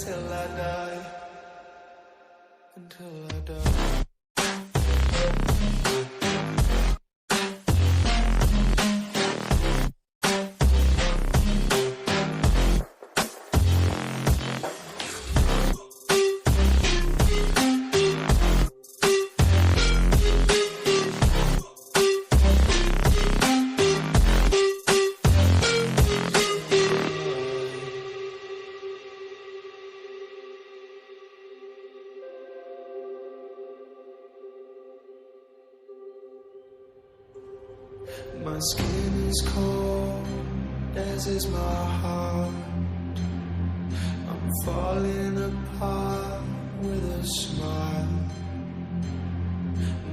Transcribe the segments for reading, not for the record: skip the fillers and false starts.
until I die. Until I die. My skin is cold, as is my heart. I'm falling apart with a smile.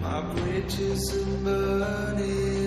My bridges are burning